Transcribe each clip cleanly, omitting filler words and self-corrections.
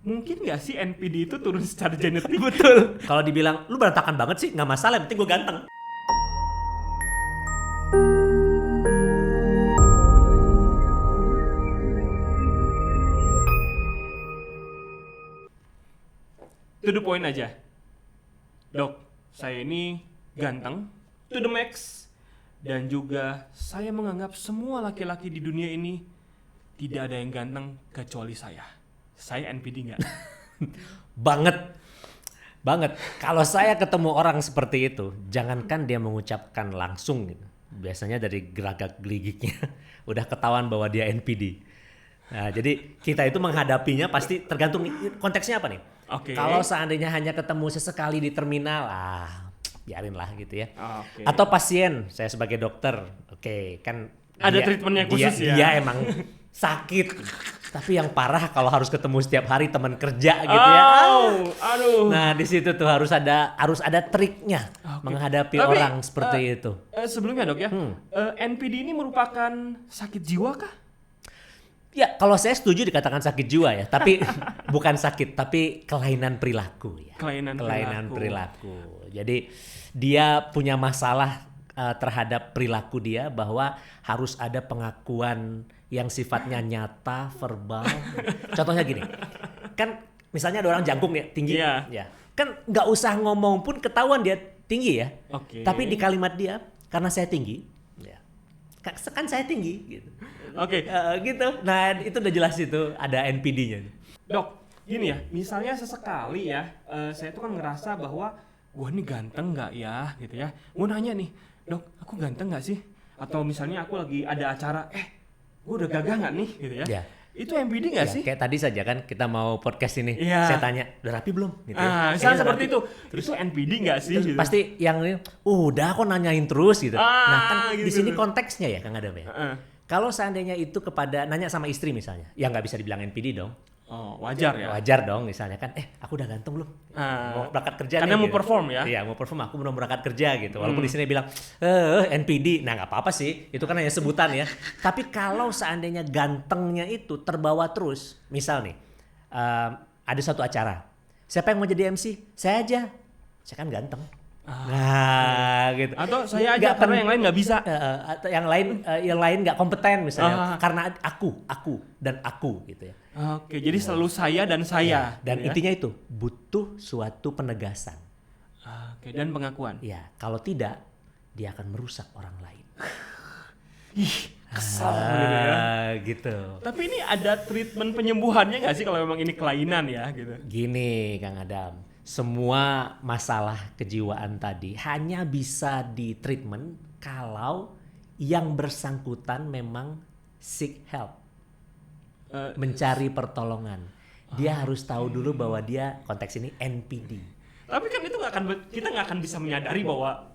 mungkin nggak sih NPD itu turun secara genetik? Betul. Kalau dibilang lu berantakan banget sih, nggak masalah, yang penting gue ganteng. To the point aja. Dok, saya ini ganteng, to the max. Dan juga saya menganggap semua laki-laki di dunia ini tidak ada yang ganteng kecuali saya. Saya NPD nggak? Banget. Kalau saya ketemu orang seperti itu, jangankan dia mengucapkan langsung gitu. Biasanya dari geragak-gerigiknya udah ketahuan bahwa dia NPD. Nah, jadi kita itu menghadapinya pasti tergantung konteksnya apa nih. Oke. Kalau seandainya hanya ketemu sesekali di terminal, biarin lah gitu ya. Oke. Atau pasien, saya sebagai dokter, oke, kan Ada treatmentnya khusus ya? Dia emang sakit. Tapi yang parah kalau harus ketemu setiap hari teman kerja gitu ya. Aduh. Nah, di situ tuh harus ada triknya menghadapi orang seperti itu. Sebelumnya dok ya, NPD ini merupakan sakit jiwa kah? Ya, kalau saya setuju dikatakan sakit jiwa ya, tapi bukan sakit, tapi kelainan perilaku ya. Kelainan perilaku. Jadi dia punya masalah terhadap perilaku dia, bahwa harus ada pengakuan yang sifatnya nyata, verbal. Contohnya gini, kan misalnya ada orang jangkung ya, tinggi, ya, kan nggak usah ngomong pun ketahuan dia tinggi ya. Tapi di kalimat dia, karena saya tinggi, ya, kan saya tinggi, gitu. Gitu. Nah itu udah jelas itu ada NPD-nya. Dok, gini ya, misalnya sesekali ya, saya tuh kan ngerasa bahwa gua nih ganteng nggak ya, gitu ya. Mau nanya nih, dok, aku ganteng nggak sih? Atau misalnya aku lagi ada acara, gua udah gagah nggak nih, gitu ya. Itu NPD nggak sih? Kayak tadi saja kan kita mau podcast ini, saya tanya, udah rapi belum? Gitu ya. Misalnya seperti itu. Terus itu NPD nggak sih? Gitu. Pasti yang ini, udah kok nanyain terus gitu. Nah kan gitu. Di sini konteksnya ya Kang Adam ya. Kalau seandainya itu kepada nanya sama istri misalnya, ya nggak bisa dibilang NPD dong. Wajar ya. Wajar dong misalnya kan, aku udah ganteng belum? Mau berangkat kerja karena nih. Mau gitu. Perform ya? Iya mau perform, aku belum berangkat kerja gitu. Walaupun di sini bilang NPD, nah nggak apa-apa sih, itu kan hanya sebutan ya. Tapi kalau seandainya gantengnya itu terbawa terus, misal nih, ada satu acara, siapa yang mau jadi MC? Saya aja, saya kan ganteng. Nah gitu. Atau saya aja karena yang lain nggak bisa. Atau yang lain nggak kompeten misalnya. Karena aku dan aku gitu ya. Jadi selalu saya dan saya. Dan gitu intinya itu butuh suatu penegasan. Dan pengakuan. Ya, kalau tidak dia akan merusak orang lain. Kesal gitu ya. Gitu. Tapi ini ada treatment penyembuhannya nggak sih kalau memang ini kelainan ya gitu? Gini Kang Adam, semua masalah kejiwaan tadi hanya bisa di treatment kalau yang bersangkutan memang seek help, mencari pertolongan. Dia harus tahu dulu bahwa dia konteks ini NPD. Tapi kan itu kita nggak akan bisa menyadari bahwa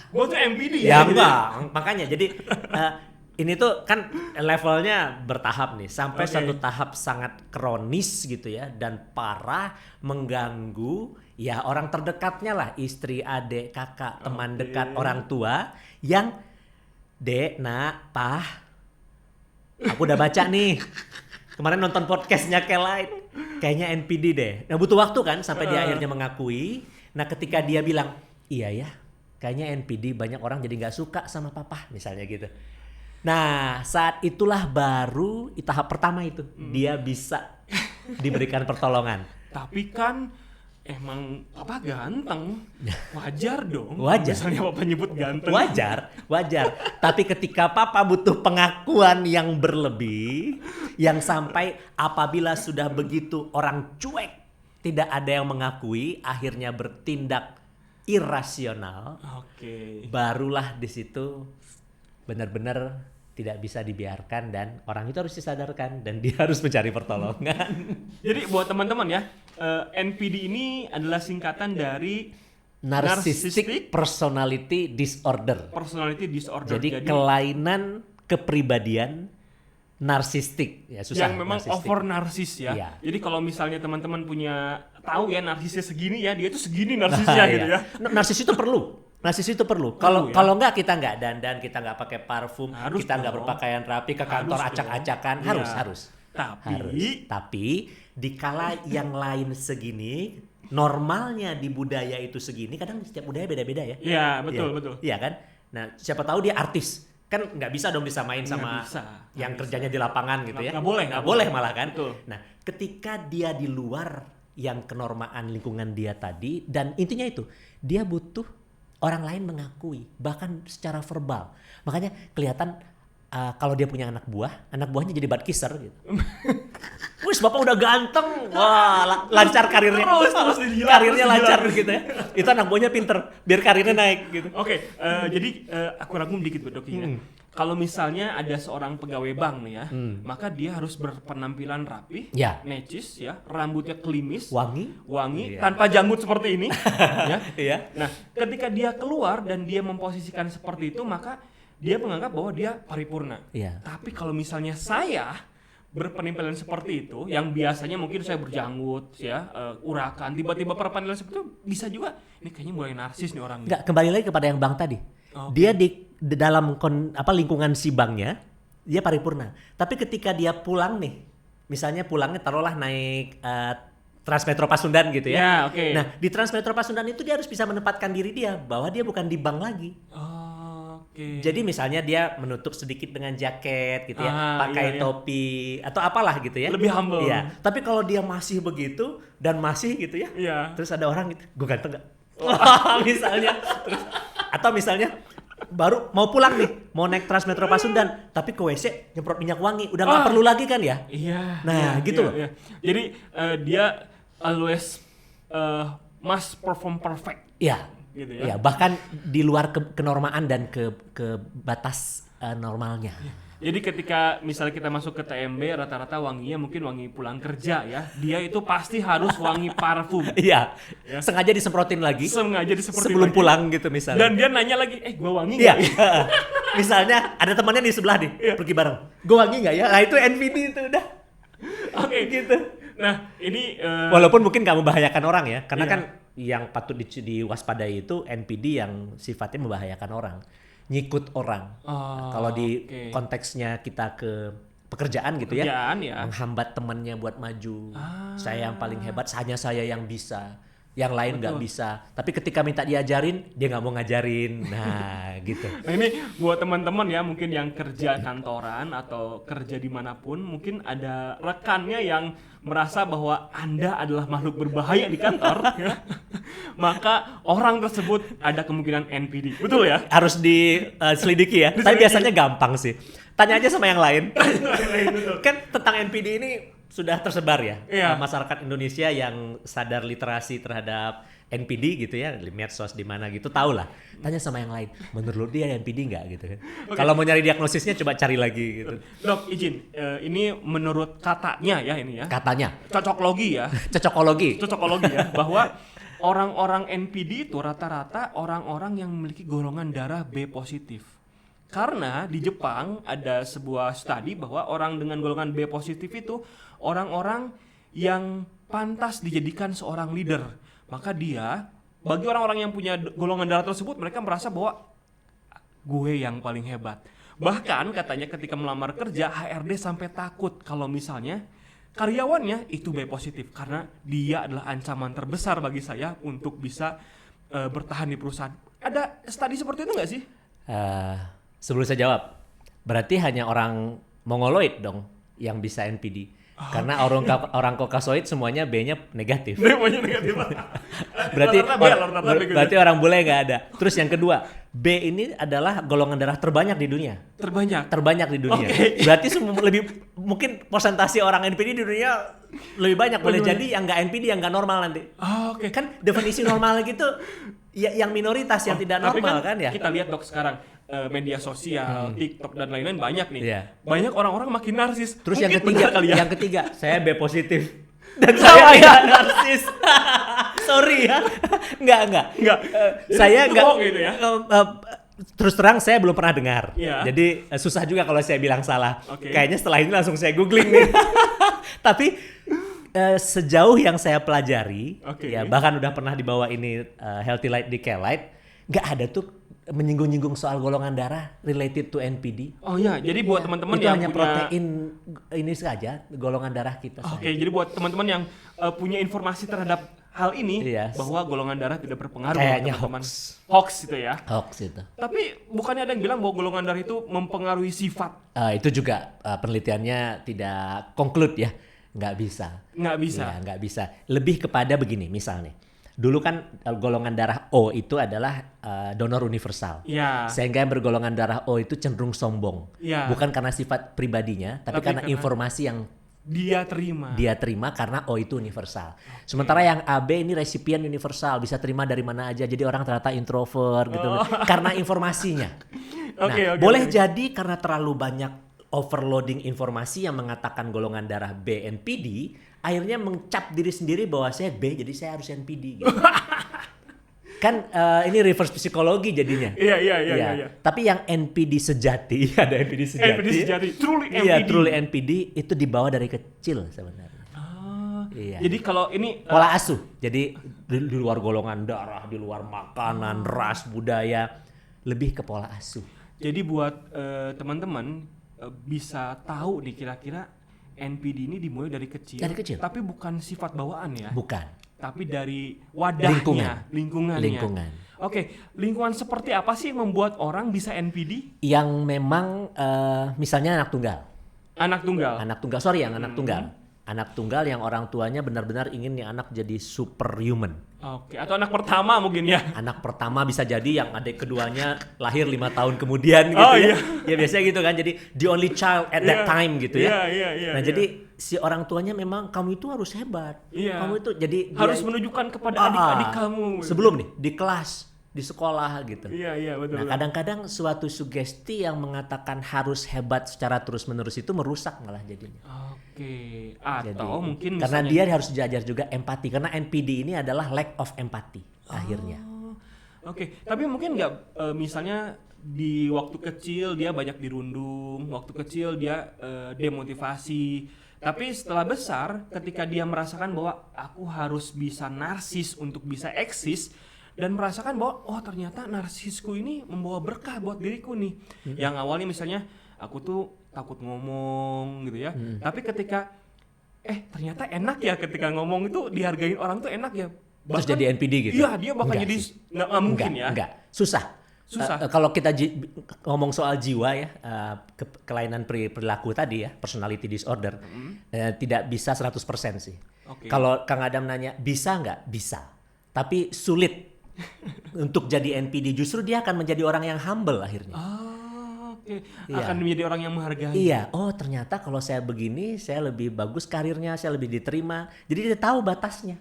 gua tuh NPD ya enggak. Makanya jadi ini tuh kan levelnya bertahap nih, sampai satu tahap sangat kronis gitu ya, dan parah, mengganggu ya orang terdekatnya lah, istri, adik, kakak, teman dekat, orang tua yang Dek, Nak, Pah, aku udah baca nih, kemarin nonton podcastnya Kelight, kayaknya NPD deh. Nah butuh waktu kan sampai dia akhirnya mengakui. Nah ketika dia bilang, iya ya, kayaknya NPD, banyak orang jadi nggak suka sama Papa misalnya gitu. Nah saat itulah baru tahap pertama itu dia bisa diberikan pertolongan. Tapi kan emang Papa ganteng, wajar dong. Wajar. Misalnya Papa nyebut ganteng. Wajar. Tapi ketika Papa butuh pengakuan yang berlebih, yang sampai apabila sudah begitu orang cuek, tidak ada yang mengakui, akhirnya bertindak irasional. Barulah di situ benar-benar tidak bisa dibiarkan dan orang itu harus disadarkan dan dia harus mencari pertolongan. Jadi buat teman-teman ya, NPD ini adalah singkatan dari Narcissistic Personality Disorder. Jadi kelainan kepribadian narsistik ya, susah. Yang memang narsistik. Over narsis ya. Jadi kalau misalnya teman-teman punya tahu ya narsisnya segini ya, dia itu segini narsisnya gitu ya. Narsis itu perlu. Narsis itu perlu. Kalau enggak kita enggak dandan, kita enggak pakai parfum, kita enggak berpakaian rapi ke kantor acak-acakan, harus. Tapi dikala yang lain segini, normalnya di budaya itu segini, kadang setiap budaya beda-beda ya. Iya, betul. Iya kan? Nah, siapa tahu dia artis. Kan nggak bisa dong disamain sama yang kerjanya di lapangan gitu ya. Nggak boleh malah kan. Betul. Nah, ketika dia di luar yang kenormaan lingkungan dia tadi, dan intinya itu, dia butuh orang lain mengakui, bahkan secara verbal. Makanya kelihatan kalau dia punya anak buahnya jadi bad kisser gitu. Wis bapak udah ganteng, wah lancar karirnya. Terus karirnya lancar gitu ya. Itu anak buahnya pinter, biar karirnya naik gitu. Oke, jadi aku rangkum dikit Dok ya. Kalau misalnya ada seorang pegawai bank nih ya, maka dia harus berpenampilan rapi, necis ya, rambutnya klimis, wangi, tanpa janggut seperti ini. Ya. Nah, ketika dia keluar dan dia memposisikan seperti itu, maka dia menganggap bahwa dia paripurna. Tapi kalau misalnya saya berpenampilan seperti itu, yang biasanya mungkin saya berjanggut, ya, urakan, tiba-tiba berpenampilan seperti itu, bisa juga, ini kayaknya mulai narsis nih orangnya. Enggak, kembali lagi kepada yang bank tadi. Dia di dalam lingkungan si banknya, dia paripurna. Tapi ketika dia pulang nih, misalnya pulangnya taruhlah naik Transmetro Pasundan gitu ya. Nah, di Transmetro Pasundan itu dia harus bisa menempatkan diri dia bahwa dia bukan di bank lagi. Jadi misalnya dia menutup sedikit dengan jaket gitu ya, pakai topi atau apalah gitu ya. Lebih humble. Iya. Tapi kalau dia masih begitu dan masih gitu ya, terus ada orang gitu, gue ganteng gak? Misalnya, terus, atau misalnya baru mau pulang nih, mau naik Transmetro Pasundan, tapi ke WC nyemprot minyak wangi, udah nggak perlu lagi kan ya? Nah, gitu loh. Jadi dia always must perform perfect. Iya. Gitu ya. Ya, bahkan di luar kenormaan dan ke batas normalnya. Jadi ketika misalnya kita masuk ke TMB, rata-rata wanginya mungkin wangi pulang kerja ya. Dia itu pasti harus wangi parfum. Iya. Sengaja disemprotin lagi. Sebelum pulang gitu misalnya. Dan dia nanya lagi, gua wangi nggak? Misalnya ada temannya di sebelah nih, pergi bareng. Gua wangi nggak ya? Nah itu NPD itu udah. Oke. Gitu. Nah ini walaupun mungkin nggak membahayakan orang ya, karena kan yang patut diwaspadai itu NPD yang sifatnya membahayakan orang, nyikut orang. Kalau di konteksnya kita ke pekerjaan gitu ya, menghambat temannya buat maju. Saya yang paling hebat, hanya saya yang bisa, yang lain nggak bisa. Tapi ketika minta diajarin, dia nggak mau ngajarin. Nah, gitu. Nah, ini buat teman-teman ya, mungkin yang kerja kantoran atau kerja dimanapun, mungkin ada rekannya yang merasa bahwa Anda adalah makhluk berbahaya di kantor, ya. Maka orang tersebut ada kemungkinan NPD, betul ya? Harus diselidiki ya. Tapi biasanya gampang sih. Tanya aja sama yang lain. Kan tentang NPD ini sudah tersebar ya, masyarakat Indonesia yang sadar literasi terhadap NPD gitu ya, di medsos di mana gitu, tahu lah. Tanya sama yang lain, menurut dia NPD nggak gitu kan? Kalau mau nyari diagnosisnya coba cari lagi gitu. Dok, izin, ini menurut katanya ya ini ya. Katanya. Cocokologi ya. Cocokologi ya, bahwa orang-orang NPD itu rata-rata orang-orang yang memiliki golongan darah B positif. Karena di Jepang ada sebuah studi bahwa orang dengan golongan B positif itu orang-orang yang pantas dijadikan seorang leader. Maka bagi orang-orang yang punya golongan darah tersebut, mereka merasa bahwa gue yang paling hebat. Bahkan katanya ketika melamar kerja, HRD sampai takut kalau misalnya karyawannya itu B positif, karena dia adalah ancaman terbesar bagi saya untuk bisa bertahan di perusahaan. Ada studi seperti itu nggak sih? Sebelum saya jawab, berarti hanya orang mongoloid dong yang bisa NPD. Karena orang Kaukasoid semuanya B-nya negatif. B-nya negatif. berarti orang bule nggak ada. Terus yang kedua, B ini adalah golongan darah terbanyak di dunia. Terbanyak di dunia. Berarti mungkin persentase orang NPD di dunia lebih banyak. Boleh jadi yang nggak NPD, yang nggak normal nanti. Kan definisi normal gitu, yang minoritas yang tidak normal kan ya. Kita lihat Dok sekarang. Media sosial, TikTok dan lain-lain banyak nih. Banyak orang-orang makin narsis. Terus yang ketiga, saya B positif dan saya tidak narsis. Sorry ya, enggak. Saya enggak. Gitu ya? Terus terang saya belum pernah dengar. Jadi susah juga kalau saya bilang salah. Kayaknya setelah ini langsung saya googling nih. Tapi sejauh yang saya pelajari, ya bahkan udah pernah dibawa ini Healthy Light di K-Light, nggak ada tuh menyinggung-nyinggung soal golongan darah related to NPD. Oh ya, jadi buat teman-teman Itu yang hanya punya protein ini saja, golongan darah kita Oke, saja. jadi buat teman-teman yang punya informasi terhadap hal ini Iya. bahwa golongan darah tidak berpengaruh Kayaknya teman-teman. hoax. Hoax itu ya. Hoax itu. Tapi bukannya ada yang bilang bahwa golongan darah itu mempengaruhi sifat? Itu juga penelitiannya tidak conclude ya, nggak bisa. Nggak bisa. Iya, nggak bisa. Lebih kepada begini, misalnya. Dulu kan golongan darah O itu adalah donor universal. Iya. Sehingga yang bergolongan darah O itu cenderung sombong. Iya. Bukan karena sifat pribadinya, tapi karena informasi yang Dia terima karena O itu universal. Sementara yang AB ini resipien universal, bisa terima dari mana aja. Jadi orang ternyata introvert gitu. Karena informasinya. Oke. Boleh jadi karena terlalu banyak overloading informasi yang mengatakan golongan darah B NPD, akhirnya mencap diri sendiri bahwa saya B, jadi saya harus NPD gitu. Kan ini reverse psikologi jadinya. Iya. Tapi yang NPD sejati, ada NPD sejati. NPD sejati, truly NPD. Iya, truly NPD itu dibawa dari kecil sebenarnya. Iya. Jadi kalau ini Pola asuh. Jadi di luar golongan darah, di luar makanan, ras, budaya, lebih ke pola asuh. jadi buat teman-teman bisa tahu nih kira-kira NPD ini dimulai dari kecil. Dari kecil. Tapi bukan sifat bawaan ya. Bukan. Tapi dari wadahnya, lingkungannya. Lingkungan. Oke, lingkungan seperti apa sih yang membuat orang bisa NPD? Yang memang misalnya anak tunggal. Anak tunggal. Anak tunggal. Anak tunggal yang orang tuanya benar-benar ingin nih anak jadi superhuman. Oke, atau anak pertama mungkin ya. Anak pertama bisa jadi yang adik keduanya lahir 5 tahun kemudian gitu Oh, ya. iya. Ya biasanya gitu kan. Jadi the only child at that time gitu ya. Iya. Nah, jadi si orang tuanya memang kamu itu harus hebat. Iya. Kamu itu jadi harus dia- menunjukkan kepada adik-adik kamu. Sebelum nih di kelas, di sekolah gitu. Iya, betul. Nah, kadang-kadang suatu sugesti yang mengatakan harus hebat secara terus-menerus itu merusak malah jadinya. Oke. Jadi, Atau mungkin karena misalnya- dia harus diajar juga empati, karena NPD ini adalah lack of empathy akhirnya. Oke, tapi mungkin nggak misalnya di waktu kecil dia banyak dirundung, waktu kecil dia demotivasi. Tapi setelah besar, ketika dia merasakan bahwa aku harus bisa narsis untuk bisa eksis dan merasakan bahwa oh ternyata narsisku ini membawa berkah buat diriku nih. Yang awalnya misalnya aku tuh takut ngomong gitu ya. Tapi ketika ternyata enak ya ketika ngomong itu dihargain orang tuh enak ya. Terus jadi NPD gitu? Iya, dia bakal Enggak jadi sih. nggak mungkin ya. Enggak. Susah. Kalau kita ngomong soal jiwa ya, kelainan perilaku tadi ya, personality disorder, tidak bisa 100% sih. Oke. Kalau Kang Adam nanya, bisa nggak? Bisa. Tapi sulit untuk jadi NPD. Justru dia akan menjadi orang yang humble akhirnya. Oke. Iya. Akan menjadi orang yang menghargai. Iya, oh ternyata kalau saya begini, saya lebih bagus karirnya, saya lebih diterima. Jadi dia tahu batasnya.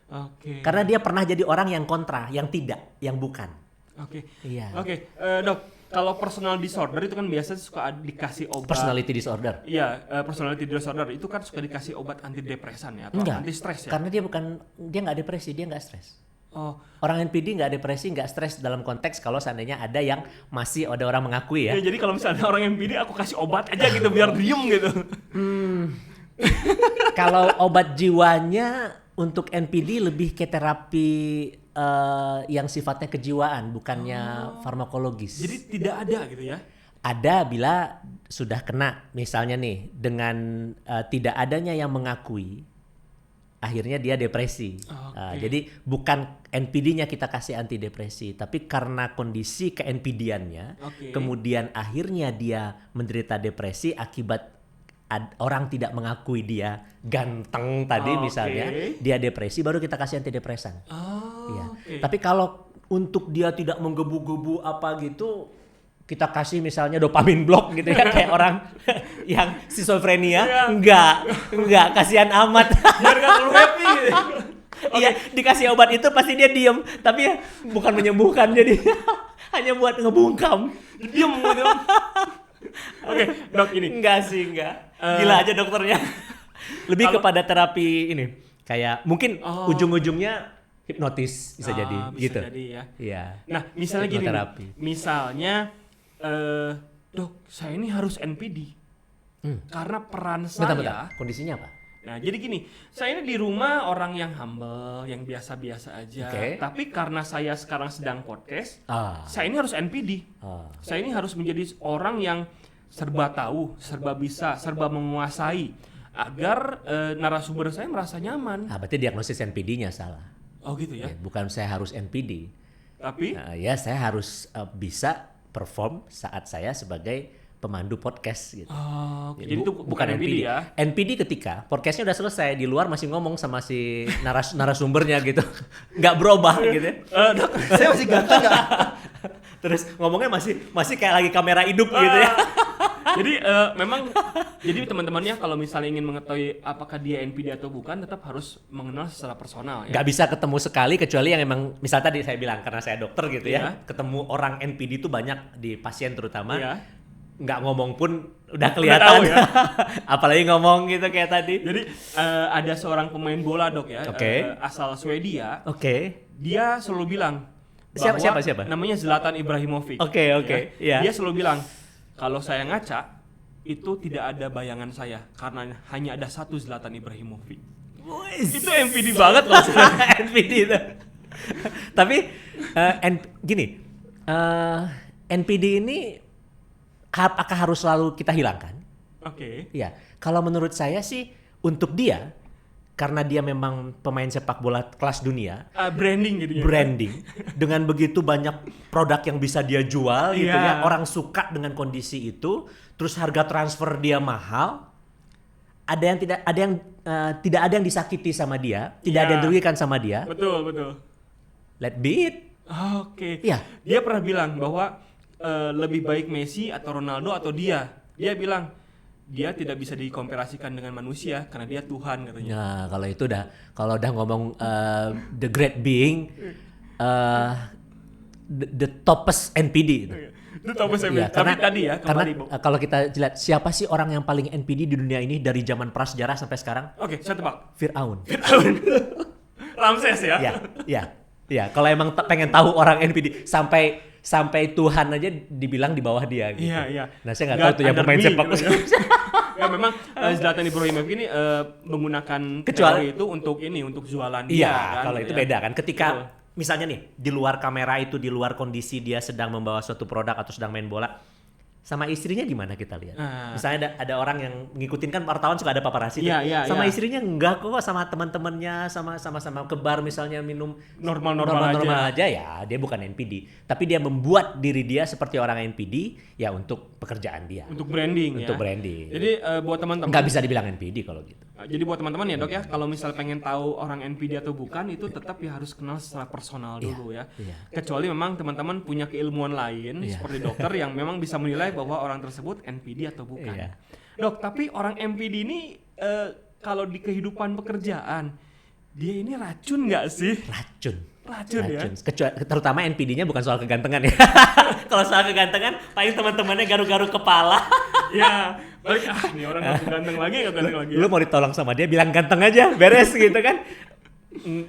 Oke. Karena dia pernah jadi orang yang kontra, yang tidak, yang bukan. Oke. Iya. Oke, Dok, kalau personal disorder itu kan biasa suka dikasih obat. Personality disorder. Iya, personality disorder itu kan suka dikasih obat antidepresan ya atau Enggak. anti stres ya. Karena dia nggak depresi, dia nggak stres. Oh, Orang NPD nggak depresi, nggak stres dalam konteks kalau seandainya ada yang masih ada orang mengakui ya. ya, jadi kalau misalnya orang yang PD aku kasih obat aja gitu biar diem gitu. Kalau obat jiwanya untuk NPD lebih ke terapi yang sifatnya kejiwaan, bukannya farmakologis. Jadi tidak ada gitu ya. Ada bila sudah kena, misalnya nih dengan tidak adanya yang mengakui, akhirnya dia depresi. Jadi bukan NPD-nya kita kasih antidepresi, tapi karena kondisi ke-NPD-annya, kemudian akhirnya dia menderita depresi akibat orang tidak mengakui dia ganteng tadi misalnya, dia depresi, baru kita kasih antidepresan. Iya. Tapi kalau untuk dia tidak menggebu-gebu apa gitu, kita kasih misalnya dopamin block gitu ya, kayak orang yang schizophrenia, enggak, kasihan amat. Biar gak terlalu happy gitu. Iya, dikasih obat itu pasti dia diem, tapi ya bukan menyembuhkan, jadi hanya buat ngebungkam. Diem gitu. Oke, Dok ini. Enggak. Gila aja dokternya. Lebih kepada terapi ini, kayak mungkin ujung-ujungnya hipnotis bisa jadi bisa gitu. jadi ya. Iya. Nah, misalnya gini, Hipnoterapi. misalnya Dok, saya ini harus NPD. Karena peran saya Bentar. Kondisinya apa? Nah, jadi gini, saya ini di rumah orang yang humble, yang biasa-biasa aja. Oke. Tapi karena saya sekarang sedang podcast, Ah. saya ini harus NPD. Saya ini harus menjadi orang yang serba tahu, serba bisa, serba menguasai agar narasumber saya merasa nyaman. Berarti diagnosis NPD-nya salah. Oh gitu ya. Ya, bukan saya harus NPD. Tapi Ya saya harus bisa perform saat saya sebagai pemandu podcast gitu. oke, jadi itu bukan NPD ya. NPD ketika podcastnya udah selesai, di luar masih ngomong sama si narasumbernya gitu. Nggak berubah gitu. Dok, saya masih ganteng nggak? Terus ngomongnya masih kayak lagi kamera hidup gitu ya. Jadi memang jadi teman-temannya kalau misalnya ingin mengetahui apakah dia NPD atau bukan, tetap harus mengenal secara personal ya. Nggak bisa ketemu sekali kecuali yang emang misal tadi saya bilang karena saya dokter gitu ya. Iya. Ketemu orang NPD itu banyak di pasien terutama. Iya. Nggak ngomong pun udah kelihatan. tahu ya. Apalagi ngomong gitu kayak tadi. Jadi ada seorang pemain bola dok ya, Oke. asal Swedia. Oke. Dia selalu bilang Siapa? namanya Zlatan Ibrahimovic. Oke. Ya. Iya. Dia selalu bilang kalau saya ngaca itu tidak ada bayangan saya karena hanya ada satu Zlatan Ibrahimovic. Itu NPD banget loh. NPD itu. Tapi gini, NPD ini apakah harus selalu kita hilangkan? Oke. Ya, kalau menurut saya sih untuk dia karena dia memang pemain sepak bola kelas dunia, Branding gitu ya. branding dengan begitu banyak produk yang bisa dia jual gitu Iya. ya, orang suka dengan kondisi itu, terus harga transfer dia mahal. Tidak ada yang disakiti sama dia, tidak ada yang Iya. dirugikan sama dia. Betul. Let be it. Oke. Iya. Dia pernah bilang bahwa lebih baik Messi atau Ronaldo atau dia. Dia bilang dia tidak bisa dikomparasikan dengan manusia karena dia Tuhan katanya. Nah, kalau udah ngomong the great being, the topest NPD itu. Itu tahu saya Iya, bilang. Tapi tadi ya karena kembali, Bo. kalau kita lihat siapa sih orang yang paling NPD di dunia ini dari zaman prasejarah sampai sekarang? Oke, saya tebak. Fir'aun. Ramses ya. Ya. Kalau emang pengen tahu orang NPD sampai Tuhan aja dibilang di bawah dia gitu. Iya. Nah, saya nggak tahu tuh yang God pemain under me, sepak. gitu ya. Ya memang Zlatan Ibrahimovic ini menggunakan Kecuali- teori itu untuk jualan dia Iya, kan, kalau gitu itu ya. beda kan. Ketika Betul. misalnya nih di luar kamera itu, di luar kondisi dia sedang membawa suatu produk atau sedang main bola, sama istrinya gimana kita lihat? Nah. Misalnya ada orang yang ngikutin kan wartawan suka ada paparazzi tuh. Iya, sama iya. istrinya enggak kok, sama teman-temannya, sama ke bar misalnya minum Normal-normal aja ya, dia bukan NPD. Tapi dia membuat diri dia seperti orang NPD ya untuk pekerjaan dia. Untuk branding ya. Untuk branding. Jadi buat teman-teman Nggak bisa dibilang NPD kalau gitu. Jadi buat teman-teman ya dok ya, kalau misal pengen tahu orang NPD atau bukan itu tetap ya harus kenal secara personal dulu ya. Iya. Kecuali memang teman-teman punya keilmuan lain Iya. seperti dokter yang memang bisa menilai bahwa orang tersebut NPD atau bukan. Iya. Dok, tapi orang NPD ini kalau di kehidupan pekerjaan dia ini racun nggak sih? Racun ya. Terutama NPD-nya bukan soal kegantengan ya. Kalau soal kegantengan paling teman-temannya garuk-garuk kepala. Ya, balik nih orang nggak ganteng lagi. Lu mau ditolong sama dia bilang ganteng aja, beres gitu kan.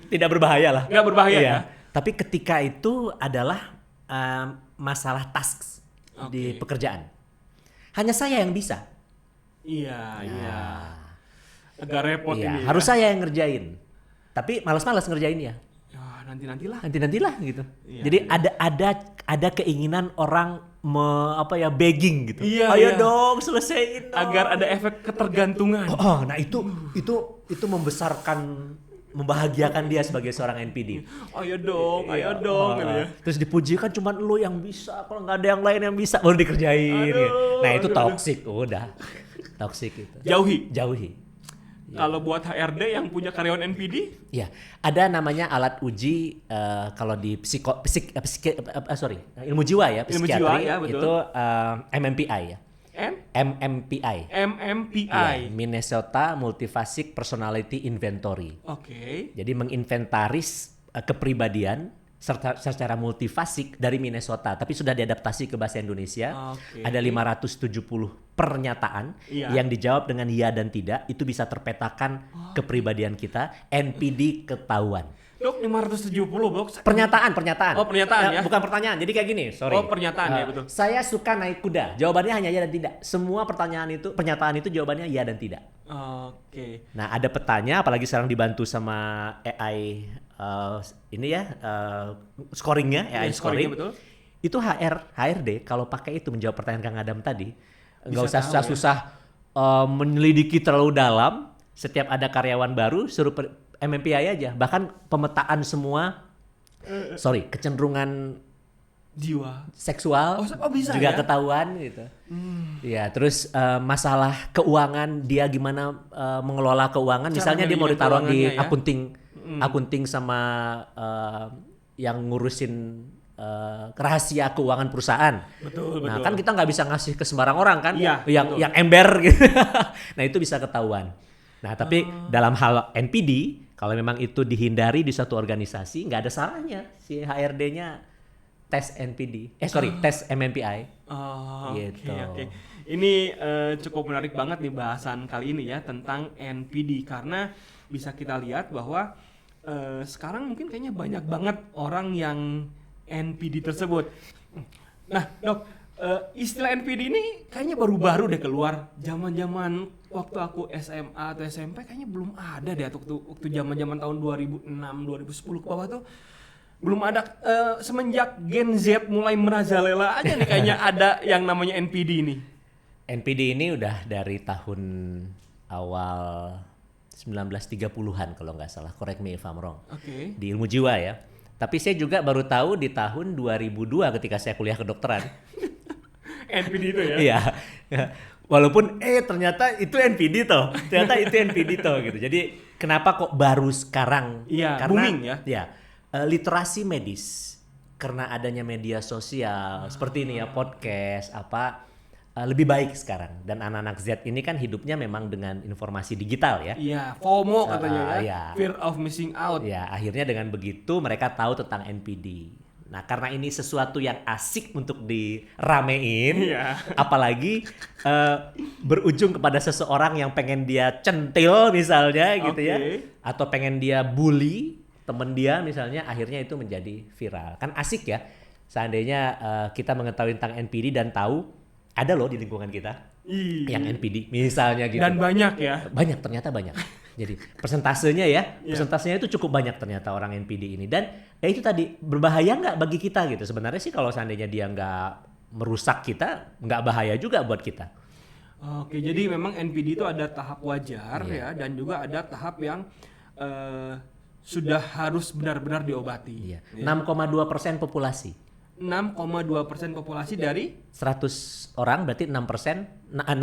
Tidak berbahaya lah. Nggak berbahaya Iya. ya. Tapi ketika itu adalah masalah tasks di Oke. pekerjaan. Hanya saya yang bisa. Iya. Agak repot Iya, ini. harus saya yang ngerjain. Tapi malas-malas ngerjainnya. Ya, nantilah. Nantilah gitu. Iya, Jadi ada keinginan orang begging gitu. Iya, Ayo iya. dong selesaiin dong. Agar ada efek ketergantungan. Nah itu membahagiakan dia sebagai seorang NPD. Ayo dong Iya. gitu ya. Terus dipuji kan cuma lu yang bisa, kalau nggak ada yang lain yang bisa baru dikerjain. Aduh, gitu. Nah itu aduh. toksik, udah toksik itu. Jauhi. Iya. Kalau buat HRD yang punya karyawan NPD, Ya, ada namanya alat uji kalau di ilmu jiwa ya, Ilmu psikiatri jiwa, ya, betul. itu MMPI ya. MMPI. MMPI. Ya, Minnesota Multiphasic Personality Inventory. Oke. Jadi menginventaris kepribadian secara multifasik dari Minnesota, tapi sudah diadaptasi ke bahasa Indonesia. Oke. Ada 570 pernyataan Iya. yang dijawab dengan ya dan tidak, itu bisa terpetakan kepribadian kita, NPD ketahuan. Dok, 570 dok. Pernyataan. Oh, pernyataan ya. Bukan pertanyaan. Jadi kayak gini, sorry. Oh, pernyataan ya, betul. Saya suka naik kuda. Jawabannya hanya ya dan tidak. Semua pernyataan itu jawabannya ya dan tidak. Oke. Nah, ada petanya, apalagi sekarang dibantu sama AI ini ya, scoringnya, AI Ya, scoring. scoringnya betul. Itu HRD kalau pakai itu menjawab pertanyaan Kang Adam tadi, nggak Bisa usah tahu susah-susah menyelidiki terlalu dalam. Setiap ada karyawan baru suruh MMPI aja. Bahkan pemetaan semua, kecenderungan Jiwa. seksual Bisa juga ya? ketahuan gitu. Ya, terus masalah keuangan, dia gimana mengelola keuangan. Cara Misalnya dia mau manajemen ditaruh di keuangannya ya? akunting sama yang ngurusin rahasia keuangan perusahaan. Betul, Nah, betul. kan kita nggak bisa ngasih ke sembarang orang kan, Iya, yang betul. yang ember gitu. Nah, itu bisa ketahuan. Nah, tapi dalam hal NPD, kalau memang itu dihindari di suatu organisasi, nggak ada salahnya si HRD-nya tes NPD. Tes MMPI. Oh, Gitu. oke. Ini cukup menarik banget nih bahasan kali ini ya tentang NPD, karena bisa kita lihat bahwa sekarang mungkin kayaknya banyak banget orang yang NPD tersebut. Nah, Dok, istilah NPD ini kayaknya baru-baru deh keluar. Zaman-zaman waktu aku SMA atau SMP kayaknya belum ada deh, waktu zaman-zaman tahun 2006, 2010 ke bawah tuh belum ada. Semenjak Gen Z mulai merajalela aja nih kayaknya ada yang namanya NPD ini. NPD ini udah dari tahun awal 1930-an kalau nggak salah, correct me if I'm wrong. Oke. Di ilmu jiwa ya. Tapi saya juga baru tahu di tahun 2002 ketika saya kuliah kedokteran. NPD itu ya. Iya. Walaupun ternyata itu NPD toh. Ternyata itu NPD toh gitu. Jadi kenapa kok baru sekarang? Iya, Karena booming ya. Ya, literasi medis karena adanya media sosial seperti ini ya, podcast lebih baik sekarang, dan anak-anak Z ini kan hidupnya memang dengan informasi digital ya. Iya, FOMO katanya ya. Iya. Fear of missing out. Ya, akhirnya dengan begitu mereka tahu tentang NPD. Nah, karena ini sesuatu yang asik untuk diramein, Iya. apalagi berujung kepada seseorang yang pengen dia centil misalnya gitu ya, Oke. atau pengen dia bully temen dia misalnya, akhirnya itu menjadi viral. Kan asik ya, seandainya kita mengetahui tentang NPD dan tahu ada loh di lingkungan kita Iya. yang NPD misalnya gitu. Dan banyak ya. Banyak, ternyata banyak. Jadi persentasenya itu cukup banyak ternyata orang NPD ini. Dan ya itu tadi, berbahaya nggak bagi kita gitu. Sebenarnya sih kalau seandainya dia nggak merusak kita, nggak bahaya juga buat kita. Oke, jadi memang NPD itu ada tahap wajar Iya. ya, dan juga ada tahap yang sudah harus benar-benar diobati. Iya. Ya. 6,2% populasi. 6,2% populasi dari 100 orang berarti 6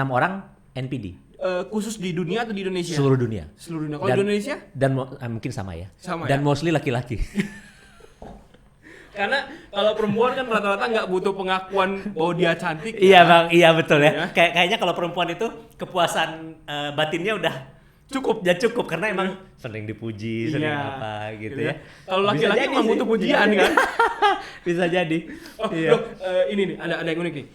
orang NPD. khusus di dunia atau di Indonesia? Seluruh dunia. Seluruh dunia. Kalau Dan- di Indonesia? Dan mungkin sama ya. Sama Dan ya? mostly laki-laki. Karena kalau perempuan kan rata-rata nggak butuh pengakuan bahwa dia cantik. Iya ya. Bang, iya betul ya. Ya. Kayaknya kalau perempuan itu kepuasan batinnya udah Cukup. ya cukup, karena emang sering dipuji, sering Iya, apa gitu gitu ya. Kalau Bisa laki-laki jadi emang sih. butuh pujian kan? Bisa jadi. Oh, Iya. Dok, ini nih ada yang unik nih.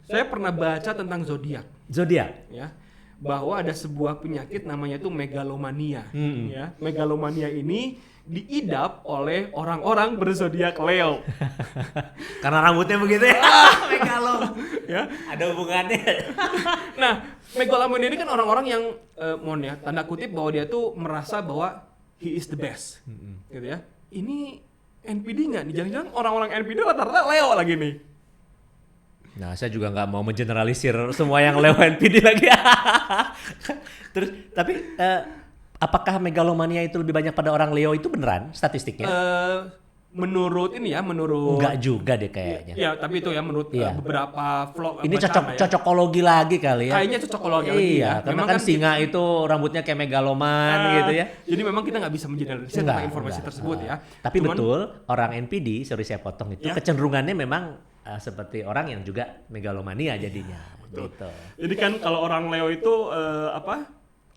Saya pernah baca tentang zodiak, Zodiak. ya, bahwa ada sebuah penyakit namanya itu megalomania. Ya, megalomania ini diidap oleh orang-orang berzodiak Leo. Karena rambutnya begitu ya. Megalo. Ya. Ada hubungannya. Nah, megalomania ini kan orang-orang yang mohon ya, tanda kutip bahwa dia tuh merasa bahwa he is the best, gitu ya. Ini NPD nggak nih? Jangan-jangan orang-orang NPD rata-rata Leo lagi nih. Nah, saya juga nggak mau mengeneralisir semua yang Leo NPD lagi. Terus, tapi apakah megalomania itu lebih banyak pada orang Leo, itu beneran statistiknya? Menurut ini ya, menurut Enggak juga deh kayaknya. ya, tapi itu ya menurut Iya. beberapa vlog. Ini bacaan ya. cocokologi lagi kali ya. Kayaknya cocokologi lagi Iya, ya. karena Memang kan kan singa itu rambutnya kayak megaloman gitu ya. Jadi memang kita nggak bisa mengeneralisir tentang informasi tersebut ya. Tapi Cuman, betul, orang NPD, sorry saya potong itu, Ya. kecenderungannya memang seperti orang yang juga megalomania jadinya. Gitu. Jadi kan kalau orang Leo itu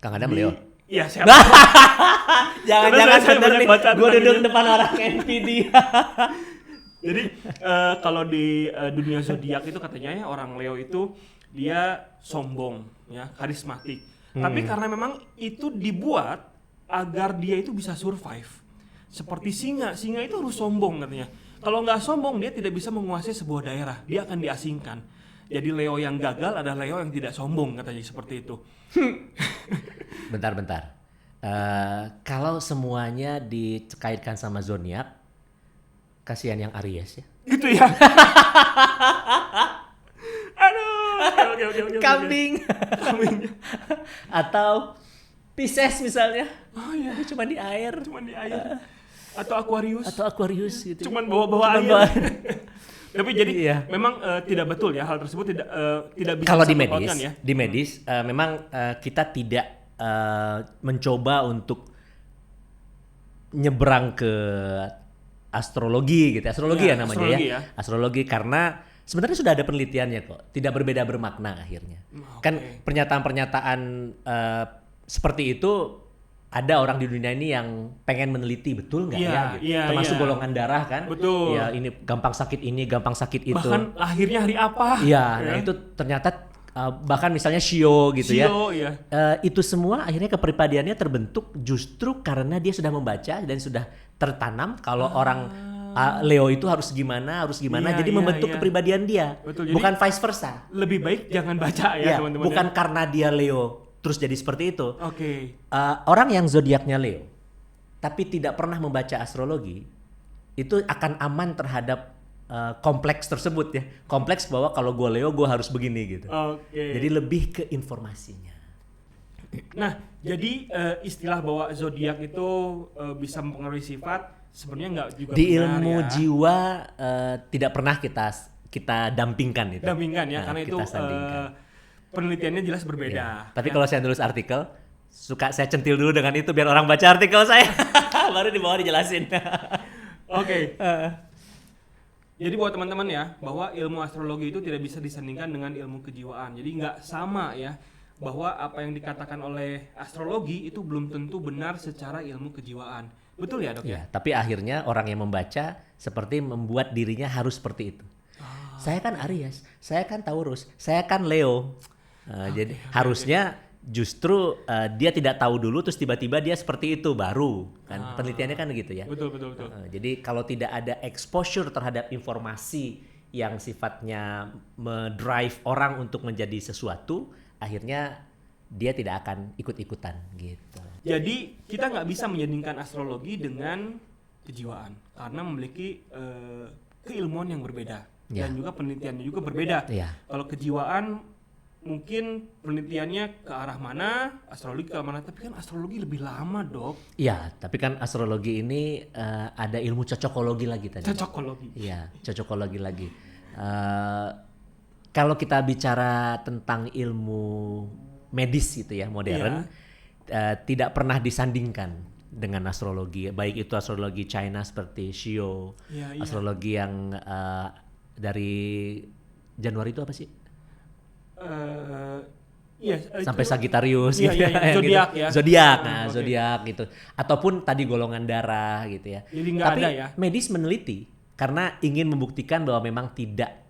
Kang Adam Leo. Iya, saya Jangan-jangan saya bener banyak nih, baca gue tentang duduk ini. depan orang NPD. Jadi kalau di dunia zodiak itu katanya ya, orang Leo itu dia sombong, ya, karismatik. Tapi karena memang itu dibuat agar dia itu bisa survive. Seperti singa itu harus sombong katanya. Kalau nggak sombong dia tidak bisa menguasai sebuah daerah, dia akan diasingkan. Jadi Leo yang gagal adalah Leo yang tidak sombong, katanya seperti itu. Bentar. Kalau semuanya dikaitkan sama zodiak, kasihan yang Aries ya. Gitu ya. Aduh. Oke. Kambing. Atau Pisces misalnya. Oh iya, Cuma di air. cuman di air. Atau Aquarius. Gitu. Cuman bawa-bawa Cuman air. bawa- Tapi jadi Iya. memang tidak betul ya, hal tersebut tidak bisa Kalau di disangkut-pautkan medis, ya. memang kita tidak mencoba untuk nyebrang ke astrologi gitu. Astrologi Ya, ya namanya astrologi ya. Astrologi karena sebenarnya sudah ada penelitiannya kok. Tidak berbeda bermakna akhirnya. Kan pernyataan-pernyataan seperti itu ada orang di dunia ini yang pengen meneliti betul nggak Iya, ya gitu. iya, Termasuk iya. golongan darah kan. Betul. Ya ini gampang sakit ini, gampang sakit itu. Bahkan lahirnya hari apa? Iya, nah itu ternyata bahkan misalnya Shio gitu ya. Shio, ya. Itu semua akhirnya kepribadiannya terbentuk justru karena dia sudah membaca dan sudah tertanam kalau orang Leo itu harus gimana, Iya, jadi iya, membentuk iya. kepribadian dia. Betul, jadi- bukan vice versa. Lebih baik jangan baca ya, Ya, teman-teman. bukan karena dia Leo terus jadi seperti itu. Oke. Orang yang zodiaknya Leo tapi tidak pernah membaca astrologi itu akan aman terhadap kompleks tersebut ya. Kompleks bahwa kalau gue Leo gue harus begini gitu. Oke. Jadi lebih ke informasinya. Nah, jadi istilah bahwa zodiak itu bisa mempengaruhi sifat sebenarnya nggak juga Di benar ilmu ya. jiwa tidak pernah kita dampingkan itu. Dampingkan ya, Nah, karena itu kita sandingkan. penelitiannya jelas berbeda. Ya. Tapi kalau saya nulis artikel, suka saya centil dulu dengan itu biar orang baca artikel saya. Baru di bawah dijelasin. Oke. Jadi buat teman-teman ya, bahwa ilmu astrologi itu tidak bisa disandingkan dengan ilmu kejiwaan. Jadi nggak sama ya, bahwa apa yang dikatakan oleh astrologi itu belum tentu benar secara ilmu kejiwaan. Betul ya dok ya? Ya, tapi akhirnya orang yang membaca seperti membuat dirinya harus seperti itu. Saya kan Aries, saya kan Taurus, saya kan Leo. Jadi harusnya justru dia tidak tahu dulu terus tiba-tiba dia seperti itu baru kan penelitiannya kan gitu ya. Betul. Jadi kalau tidak ada exposure terhadap informasi yang sifatnya mendrive orang untuk menjadi sesuatu, akhirnya dia tidak akan ikut-ikutan gitu. Jadi kita nggak bisa menyandingkan astrologi dengan kejiwaan karena memiliki keilmuan yang berbeda Ya. dan juga penelitiannya juga berbeda. Ya. Kalau kejiwaan mungkin penelitiannya ke arah mana, astrologi ke arah mana, tapi kan astrologi lebih lama dok. Iya, tapi kan astrologi ini ada ilmu cocokologi lagi tadi. Cocokologi. Iya, cocokologi lagi. Kalau kita bicara tentang ilmu medis gitu ya, modern, tidak pernah disandingkan dengan astrologi. Baik itu astrologi China seperti Shio, Iya. astrologi yang dari Januari itu apa sih? Sampai Sagittarius Iya, gitu iya, yang zodiak gitu. ya. Zodiak, Oh, nah oke. zodiak gitu. Ataupun tadi golongan darah gitu ya. Jadi nggak Tapi ada ya? medis meneliti karena ingin membuktikan bahwa memang tidak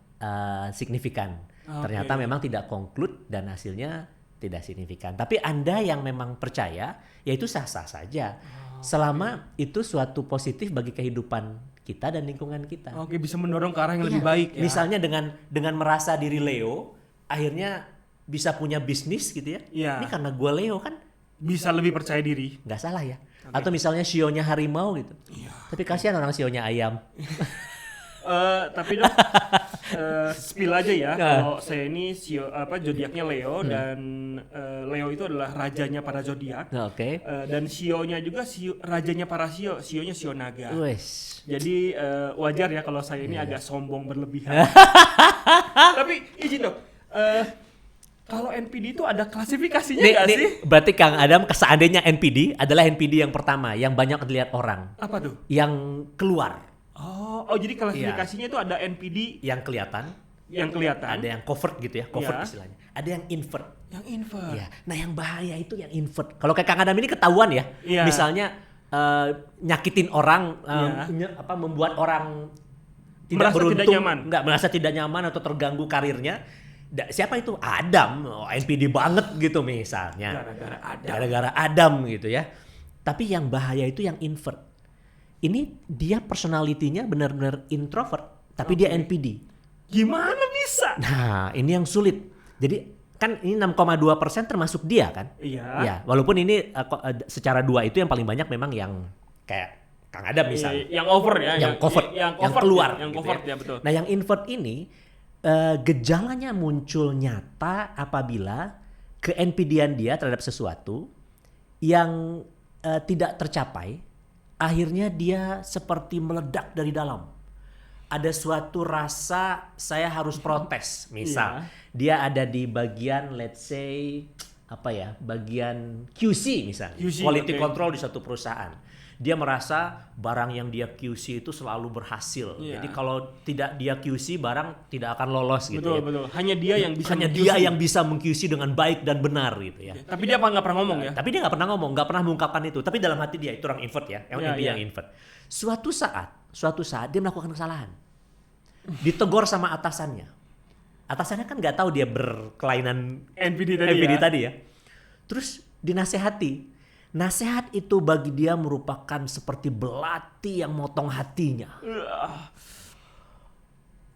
signifikan. Oke. Ternyata memang tidak conclude dan hasilnya tidak signifikan. Tapi Anda yang memang percaya, ya itu sah-sah saja. Selama itu suatu positif bagi kehidupan kita dan lingkungan kita. Oke, bisa mendorong ke arah yang lebih Iya. baik ya. Misalnya dengan merasa diri Leo, akhirnya bisa punya bisnis gitu ya. Iya. Ini karena gue Leo kan Bisa lebih percaya diri. nggak salah ya. Atau misalnya sionya harimau gitu. Iya. Tapi kasihan orang sionya ayam. Tapi dok, spill aja ya. Nah. Kalau saya ini zodiaknya Leo dan Leo itu adalah rajanya para zodiak. Nah, oke. Dan Shio-nya juga rajanya para Shio, Shio-nya Shio naga. Wes. Jadi wajar ya kalau saya ini agak sombong berlebihan. Tapi izin dok, kalau NPD itu ada klasifikasinya nggak sih? Berarti Kang Adam seandainya NPD adalah NPD yang pertama yang banyak dilihat orang, Apa tuh? yang keluar, Oh jadi klasifikasinya itu ada NPD yang kelihatan, yang kelihatan, ada yang covert gitu ya, covert Iya. istilahnya. Ada yang invert. yang invert. Iya. Nah, yang bahaya itu yang invert. Kalau kayak Kang Adam ini ketahuan ya. Iya. Misalnya nyakitin orang, Iya. membuat orang Merasa beruntung, tidak nyaman. nggak merasa tidak nyaman atau terganggu karirnya. Siapa itu? Adam, NPD banget gitu misalnya. Gara-gara ada. Gara-gara Adam gitu ya. Tapi yang bahaya itu yang invert. Ini dia personalitinya benar-benar introvert, tapi dia NPD. Gimana bisa? bisa? Nah, ini yang sulit. Jadi kan ini 6,2% termasuk dia kan? Iya. Ya, walaupun ini secara dua itu yang paling banyak memang yang kayak Kang Adam misalnya. Yang over ya, yang covered, yang keluar, yang gitu covered ya. ya betul. Nah, yang invert ini gejalanya muncul nyata apabila ke-NPD-an dia terhadap sesuatu yang tidak tercapai, akhirnya dia seperti meledak dari dalam. Ada suatu rasa saya harus protes, misal dia ada di bagian let's say bagian QC misalnya, quality control di suatu perusahaan. Dia merasa barang yang dia QC itu selalu berhasil. Jadi kalau tidak dia QC barang tidak akan lolos gitu ya. Betul. Hanya dia yang bisa meng-QC dengan baik dan benar gitu ya. Tapi dia nggak pernah ngomong ya. Tapi dia nggak pernah ngomong, nggak pernah mengungkapkan itu. Tapi dalam hati dia itu orang invert ya, yang invert. Suatu saat dia melakukan kesalahan. Ditegur sama atasannya. Atasannya kan nggak tahu dia berkelainan NPD tadi ya. Terus dinasehati. Nasihat itu bagi dia merupakan seperti belati yang motong hatinya.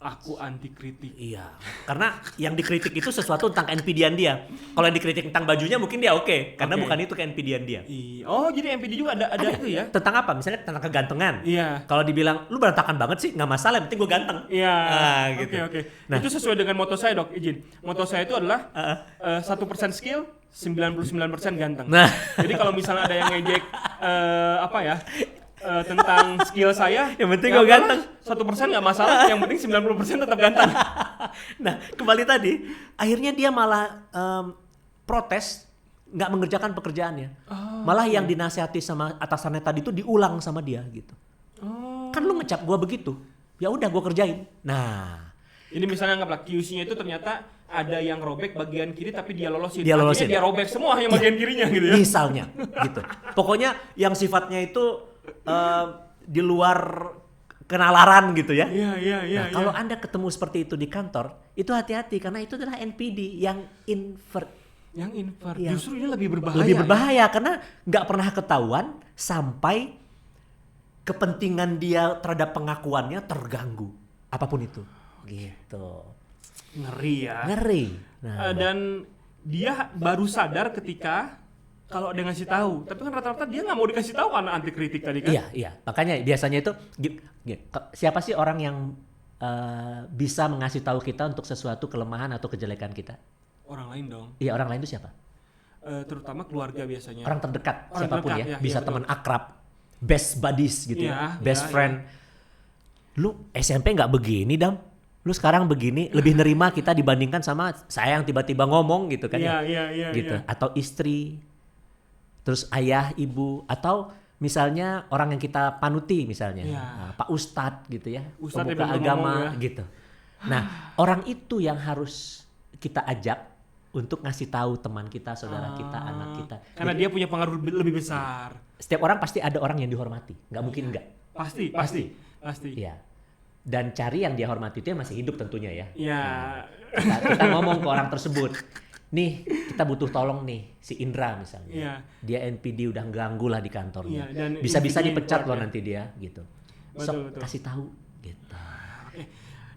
Aku anti kritik. Iya, karena yang dikritik itu sesuatu tentang NPD-an dia. Kalau yang dikritik tentang bajunya mungkin dia oke, karena bukan itu NPD-an dia. Oh, jadi NPD juga ada itu ya? Tentang apa? Misalnya tentang kegantengan. Iya. Kalau dibilang lu berantakan banget sih, nggak masalah, yang penting gue ganteng. Iya. Gitu. Oke. Nah, itu sesuai dengan moto saya, Dok. Izin. Moto saya itu adalah 1% skill, 99% ganteng. Nah, jadi kalau misalnya ada yang ngejek tentang skill saya, yang penting gue ganteng. 1% nggak masalah, yang penting 90% tetap ganteng. Nah, kembali tadi, akhirnya dia malah protes, nggak mengerjakan pekerjaannya. Malah yang dinasihati sama atasannya tadi itu diulang sama dia gitu. Kan lu ngecap gue begitu, ya udah gue kerjain. Nah, ini misalnya anggaplah QC-nya itu ternyata ada yang robek bagian kiri tapi dia lolosin. Dia robek semua yang bagian kirinya gitu ya. Misalnya gitu. Pokoknya yang sifatnya itu di luar kenalaran gitu ya. Iya. Kalau Anda ketemu seperti itu di kantor, itu hati-hati karena itu adalah NPD yang invert. Justru ini lebih berbahaya. Lebih berbahaya karena nggak pernah ketahuan sampai kepentingan dia terhadap pengakuannya terganggu. Apapun itu. Gitu. Ngeri ya. Nah, dan dia baru sadar ketika kalau dia ngasih tahu, tapi kan rata-rata dia nggak mau dikasih tahu karena anti kritik tadi kan. Iya. Makanya biasanya itu siapa sih orang yang bisa mengasih tahu kita untuk sesuatu kelemahan atau kejelekan kita? Orang lain dong. Iya, orang lain itu siapa? Terutama keluarga biasanya. Orang terdekat, siapapun terdekat, ya. Bisa teman akrab, best buddies gitu ya, best friend. Lu SMP nggak begini, Dam? Lu sekarang begini, lebih nerima kita dibandingkan sama saya yang tiba-tiba ngomong gitu kan ya. Gitu. Atau istri, terus ayah, ibu, atau misalnya orang yang kita panuti misalnya, Pak Ustadz gitu ya, pemuka agama gitu. Nah, orang itu yang harus kita ajak untuk ngasih tahu teman kita, saudara kita, anak kita. Karena dia punya pengaruh lebih besar. Setiap orang pasti ada orang yang dihormati, nggak mungkin nggak. Pasti. Iya. Dan cari yang dia hormati itu yang masih hidup tentunya ya. Iya. Kita ngomong ke orang tersebut. Nih, kita butuh tolong nih si Indra misalnya. Iya. Dia NPD udah ganggu lah di kantornya. Iya, bisa-bisa dipecat loh nanti dia gitu. Betul. Kasih tahu gitu.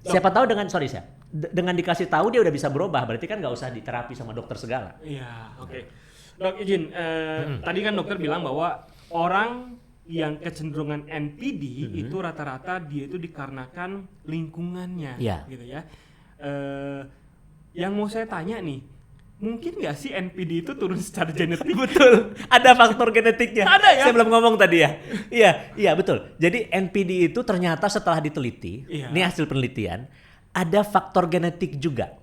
Siapa tahu dengan dikasih tahu dia udah bisa berubah, berarti kan nggak usah diterapi sama dokter segala. Iya, oke. Dok izin, tadi kan dokter bilang bahwa orang yang kecenderungan NPD itu rata-rata dia itu dikarenakan lingkungannya, gitu ya. Yang mau saya tanya nih, mungkin nggak sih NPD itu turun secara genetik? Betul, ada faktor genetiknya. Ada ya? Saya belum ngomong tadi ya. Iya betul. Jadi NPD itu ternyata setelah diteliti, ini hasil penelitian, ada faktor genetik juga.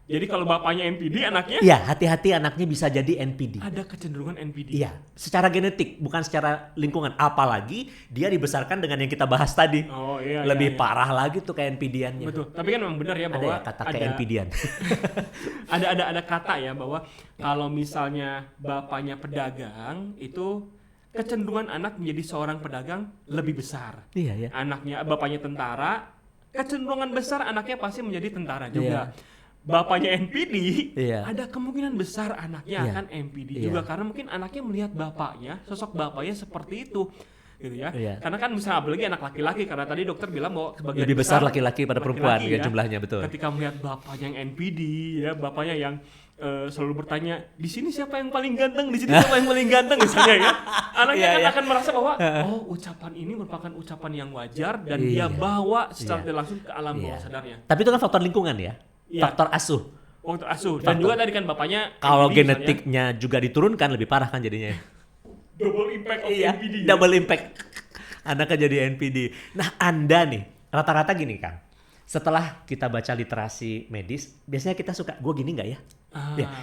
Jadi kalau bapaknya NPD, anaknya? Iya, hati-hati anaknya bisa jadi NPD. Ada kecenderungan NPD? Iya, secara genetik, bukan secara lingkungan. Apalagi dia dibesarkan dengan yang kita bahas tadi. Oh iya. Lebih parah lagi tuh kayak NPD-annya. Betul, tapi kan memang benar ya bahwa ada kata kayak NPD-an. ada kata ya bahwa kalau misalnya bapaknya pedagang, itu kecenderungan anak menjadi seorang pedagang lebih besar. Iya. Bapaknya tentara, kecenderungan besar anaknya pasti menjadi tentara juga. Bapaknya NPD, ada kemungkinan besar anaknya akan NPD juga karena mungkin anaknya melihat bapaknya, sosok bapaknya seperti itu. gitu ya. Iya. Karena kan misalnya apalagi anak laki-laki, karena tadi dokter bilang bahwa sebagian Lebih besar laki-laki pada perempuan ya jumlahnya, betul. Ketika melihat bapaknya yang NPD ya, bapaknya yang selalu bertanya, di sini siapa yang paling ganteng, di sini siapa yang paling ganteng misalnya ya. Anaknya kan akan merasa bahwa ucapan ini merupakan ucapan yang wajar dan dia bawa secara tidak langsung ke alam bawah sadarnya. Tapi itu kan faktor lingkungan ya. Faktor asuh. Faktor asuh. Dan juga tadi kan bapaknya kalau NPD genetiknya juga diturunkan lebih parah kan jadinya. Double impact of NPD. Double impact. Anaknya jadi NPD. Nah, Anda nih rata-rata gini Kang. Setelah kita baca literasi medis, biasanya kita suka, gue gini nggak ya?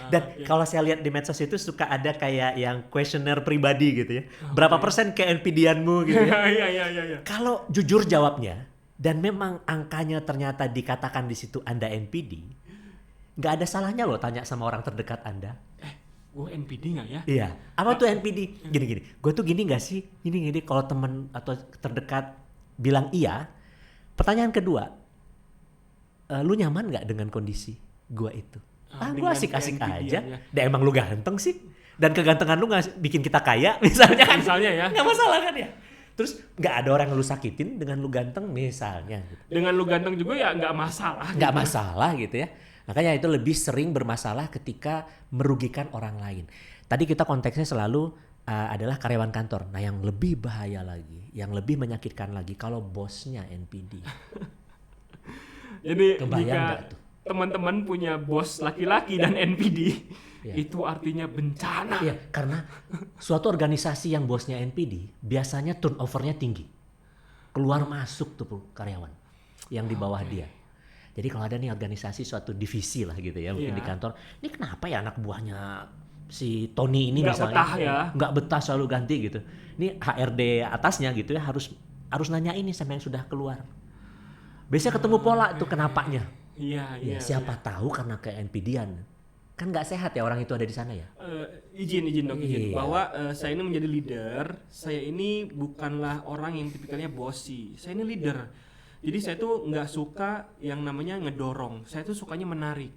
Dan kalau saya lihat di medsos itu suka ada kayak yang kuesioner pribadi gitu ya. Berapa persen ke NPD-anmu gitu ya? Iya. Kalau jujur jawabnya, dan memang angkanya ternyata dikatakan di situ Anda NPD, nggak ada salahnya loh tanya sama orang terdekat Anda. Gue NPD nggak ya? Iya. Apa tuh NPD? Gini. Gue tuh gini nggak sih? Gini. Kalau teman atau terdekat bilang iya. Pertanyaan kedua, lu nyaman nggak dengan kondisi gue itu? Gue asik-asik aja. Ya. Dan emang lu ganteng sih. Dan kegantengan lu nggak bikin kita kaya, misalnya kan? Misalnya ya. Nggak masalah kan ya? Terus nggak ada orang yang lu sakitin dengan lu ganteng misalnya. Gitu. Dengan lu ganteng juga ya nggak masalah. Nggak masalah gitu ya. Makanya itu lebih sering bermasalah ketika merugikan orang lain. Tadi kita konteksnya selalu adalah karyawan kantor. Nah yang lebih bahaya lagi, yang lebih menyakitkan lagi kalau bosnya NPD. Jadi kebayang jika nggak tuh? Teman-teman punya bos laki-laki dan NPD, itu artinya bencana. Iya, karena suatu organisasi yang bosnya NPD biasanya turnovernya tinggi. Keluar masuk tuh karyawan yang di bawah dia. Jadi kalau ada nih organisasi suatu divisi lah gitu ya, mungkin di kantor, ini kenapa ya anak buahnya si Tony ini nggak misalnya betah ya, nggak betah selalu ganti gitu. Ini HRD atasnya gitu ya harus nanya ini sama yang sudah keluar. Biasanya ketemu pola tuh kenapanya. Iya. Siapa tahu karena ke NPD-an. Kan nggak sehat ya orang itu ada di sana ya. Izin dok, bahwa saya ini menjadi leader. Saya ini bukanlah orang yang tipikalnya bossy. Saya ini leader. Jadi saya tuh nggak suka yang namanya ngedorong. Saya tuh sukanya menarik.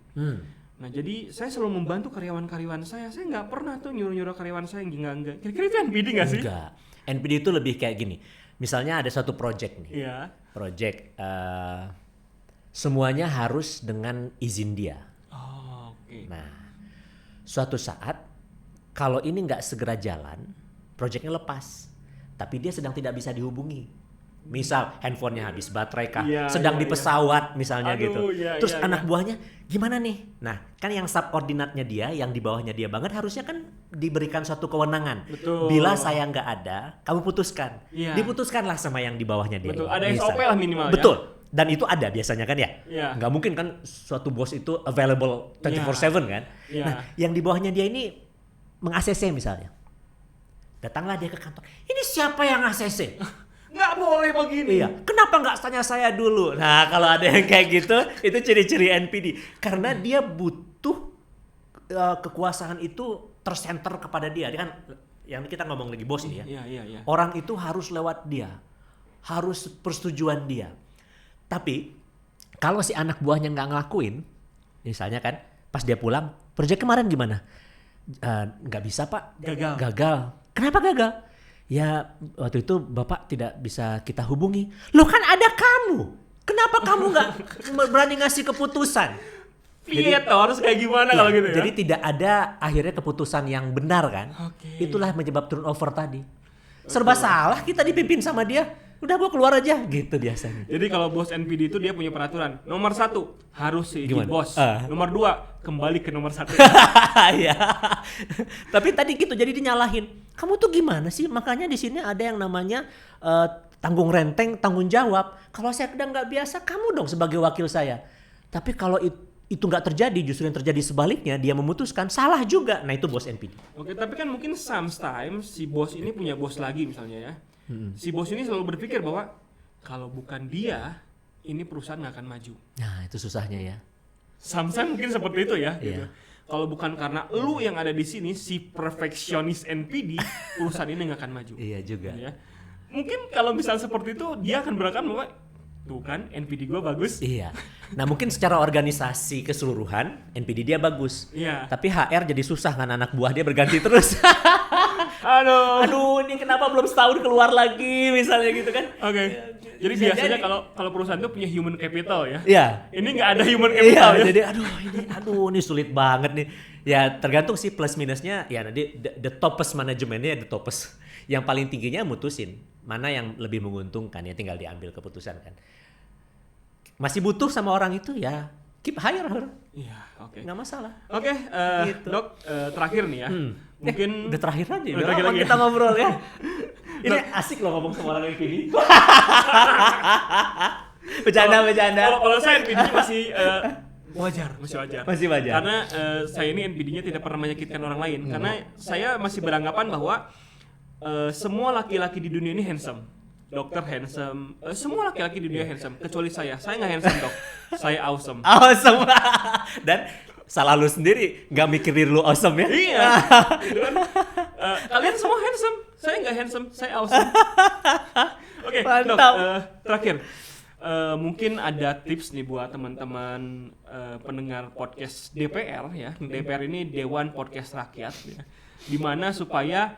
Nah jadi saya selalu membantu karyawan-karyawan saya. Saya nggak pernah tuh nyuruh-nyuruh karyawan saya yang enggak. Kira-kira itu NPD nggak sih? Enggak. NPD itu lebih kayak gini. Misalnya ada suatu project nih. Iya. Project semuanya harus dengan izin dia. Oh, oke. Nah, suatu saat kalau ini nggak segera jalan, projectnya lepas. Tapi dia sedang tidak bisa dihubungi. Misal handphonenya habis baterai kah, sedang di pesawat misalnya gitu. Terus anak buahnya gimana nih? Nah kan yang subordinatnya dia, yang di bawahnya dia banget harusnya kan diberikan suatu kewenangan. Betul. Bila saya nggak ada, kamu putuskan. Diputuskanlah sama yang di bawahnya dia. Betul. Ada SOP lah minimal. Betul. Dan itu ada biasanya kan ya. Nggak mungkin kan suatu bos itu available 24/7 kan. Nah yang di bawahnya dia ini meng-ACC misalnya. Datanglah dia ke kantor. Ini siapa yang ACC? Nggak boleh begini. Iya. Kenapa nggak tanya saya dulu? Nah kalau ada yang kayak gitu, itu ciri-ciri NPD. Karena dia butuh kekuasaan itu tersenter kepada dia. Dia kan, yang kita ngomong lagi bos ini ya. Iya. Orang itu harus lewat dia, harus persetujuan dia. Tapi kalau si anak buahnya nggak ngelakuin, misalnya kan, pas dia pulang, proyek kemarin gimana? Nggak bisa pak. Gagal. Kenapa gagal? Ya waktu itu bapak tidak bisa kita hubungi. Loh kan ada kamu. Kenapa kamu nggak berani ngasih keputusan? Harus kayak gimana kalau gitu ya? Jadi tidak ada akhirnya keputusan yang benar kan? Itulah menyebab turnover tadi. Serba salah kita dipimpin sama dia. Udah gua keluar aja gitu biasanya. Jadi kalau bos NPD itu dia punya peraturan. Nomor 1 harus seizin bos. Nomor 2 kembali ke nomor 1. Iya. Tapi tadi gitu jadi dinyalahin. Kamu tuh gimana sih? Makanya di sini ada yang namanya tanggung renteng, tanggung jawab. Kalau saya sedang nggak biasa, kamu dong sebagai wakil saya. Tapi kalau itu nggak terjadi, justru yang terjadi sebaliknya, dia memutuskan salah juga. Nah itu bos NPD. Oke, tapi kan mungkin sometimes si bos ini punya bos lagi misalnya ya. Si bos ini selalu berpikir bahwa kalau bukan dia, ini perusahaan nggak akan maju. Nah itu susahnya ya. Sometimes mungkin seperti itu ya. Iya. Gitu. Kalau bukan karena lu yang ada di sini, si perfeksionis NPD, perusahaan ini nggak akan maju. Iya juga. Ya. Mungkin kalau misal seperti itu, dia akan berangkat bahwa tuh kan NPD gua bagus. Iya. Nah mungkin secara organisasi keseluruhan NPD dia bagus. Iya. Tapi HR jadi susah kan anak buah dia berganti terus. Aduh, ini kenapa belum setahun keluar lagi misalnya gitu kan? Oke. Jadi Bisa biasanya jadi. kalau perusahaan itu punya human capital ya. Iya. Ini nggak ada human capital Iya, ya. jadi ini sulit banget nih. Ya tergantung sih plus minusnya. Ya nanti the topest manajemennya the topest. Yang paling tingginya mutusin mana yang lebih menguntungkan ya tinggal diambil keputusan kan. Masih butuh sama orang itu ya keep hire her. Iya, oke. Nggak masalah. Oke, Gitu. Dok, terakhir nih ya. Mungkin udah terakhir aja. Udah terakhir lagi kita ya? ngobrol ya. Ini asik loh ngomong sama orang NPD. Bercanda. Kalau saya NPD-nya masih wajar. Masih wajar. Karena saya ini NPD-nya tidak pernah menyakitkan orang lain. Karena saya masih beranggapan bahwa semua laki-laki di dunia ini handsome. Dokter handsome, semua laki-laki di dunia handsome. Kecuali saya nggak handsome dok. Saya awesome. Awesome. Dan salah lu sendiri nggak mikir diri lu awesome ya? Iya. Gitu kan. Kalian semua handsome. Saya nggak handsome. Saya awesome. Oke, Dok. Mantap. Terakhir. Mungkin ada tips nih buat teman-teman pendengar podcast DPR ya. DPR ini Dewan Podcast Rakyat ya. Dimana supaya